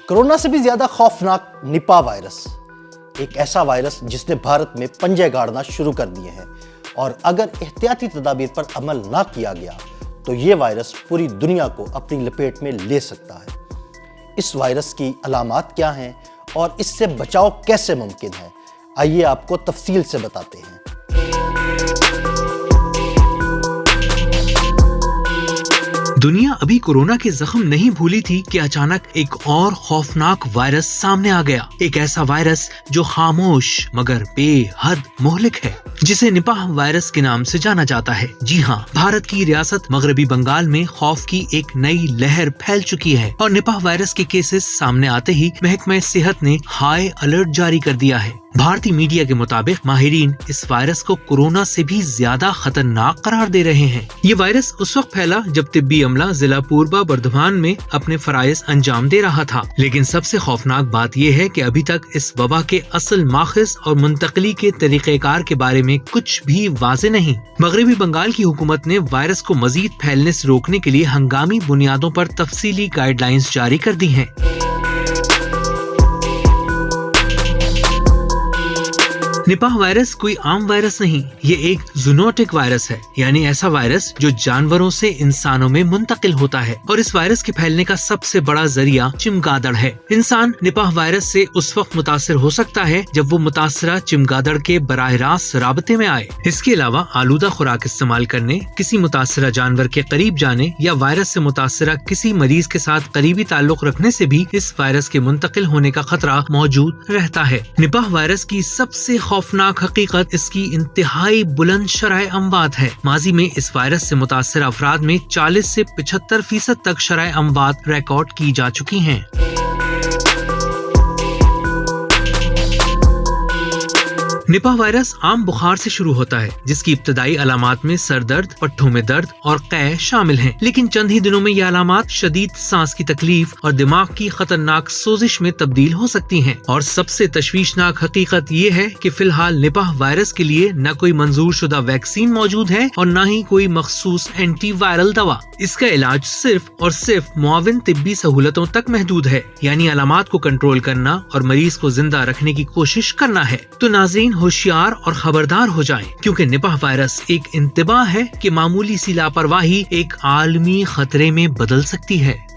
Corona سے بھی زیادہ خوفناک نپاہ وائرس، ایک ایسا وائرس جس نے بھارت میں پنجے گاڑنا شروع کر دیے ہیں، اور اگر احتیاطی تدابیر پر عمل نہ کیا گیا تو یہ وائرس پوری دنیا کو اپنی لپیٹ میں لے سکتا ہے۔ اس وائرس کی علامات کیا ہیں اور اس سے بچاؤ کیسے ممکن ہے، آئیے آپ کو تفصیل سے بتاتے ہیں۔ دنیا ابھی کورونا کے زخم نہیں بھولی تھی کہ اچانک ایک اور خوفناک وائرس سامنے آ گیا، ایک ایسا وائرس جو خاموش مگر بے حد مہلک ہے، جسے نپاہ وائرس کے نام سے جانا جاتا ہے۔ جی ہاں، بھارت کی ریاست مغربی بنگال میں خوف کی ایک نئی لہر پھیل چکی ہے اور نپاہ وائرس کے کیسز سامنے آتے ہی محکمہ صحت نے ہائی الرٹ جاری کر دیا ہے۔ بھارتی میڈیا کے مطابق ماہرین اس وائرس کو کورونا سے بھی زیادہ خطرناک قرار دے رہے ہیں۔ یہ وائرس اس وقت پھیلا جب طبی عملہ ضلع پوربا بردھمان میں اپنے فرائض انجام دے رہا تھا، لیکن سب سے خوفناک بات یہ ہے کہ ابھی تک اس وبا کے اصل ماخذ اور منتقلی کے طریقہ کار کے بارے میں کچھ بھی واضح نہیں۔ مغربی بنگال کی حکومت نے وائرس کو مزید پھیلنے سے روکنے کے لیے ہنگامی بنیادوں پر تفصیلی گائیڈ لائنز جاری کر دی ہیں۔ نپاہ وائرس کوئی عام وائرس نہیں، یہ ایک زونوٹک وائرس ہے، یعنی ایسا وائرس جو جانوروں سے انسانوں میں منتقل ہوتا ہے، اور اس وائرس کے پھیلنے کا سب سے بڑا ذریعہ چمگادڑ ہے۔ انسان نپاہ وائرس سے اس وقت متاثر ہو سکتا ہے جب وہ متاثرہ چمگادڑ کے براہ راست رابطے میں آئے۔ اس کے علاوہ آلودہ خوراک استعمال کرنے، کسی متاثرہ جانور کے قریب جانے یا وائرس سے متاثرہ کسی مریض کے ساتھ قریبی تعلق رکھنے سے بھی اس وائرس کے منتقل ہونے کا خطرہ موجود رہتا ہے۔ نپاہ وائرس کی سب سے خوفناک حقیقت اس کی انتہائی بلند شرح اموات ہے۔ ماضی میں اس وائرس سے متاثرہ افراد میں 40 سے 75% تک شرح اموات ریکارڈ کی جا چکی ہیں۔ نپاہ وائرس عام بخار سے شروع ہوتا ہے، جس کی ابتدائی علامات میں سر درد، پٹھوں میں درد اور قے شامل ہیں، لیکن چند ہی دنوں میں یہ علامات شدید سانس کی تکلیف اور دماغ کی خطرناک سوزش میں تبدیل ہو سکتی ہیں۔ اور سب سے تشویشناک حقیقت یہ ہے کہ فی الحال نپاہ وائرس کے لیے نہ کوئی منظور شدہ ویکسین موجود ہے اور نہ ہی کوئی مخصوص اینٹی وائرل دوا۔ اس کا علاج صرف اور صرف معاون طبی سہولتوں تک محدود ہے، یعنی علامات کو کنٹرول کرنا اور مریض کو زندہ رکھنے کی کوشش کرنا ہے۔ تو ناظرین ہوشیار اور خبردار ہو جائیں، کیونکہ نپاہ وائرس ایک انتباہ ہے کہ معمولی سی لاپرواہی ایک عالمی خطرے میں بدل سکتی ہے۔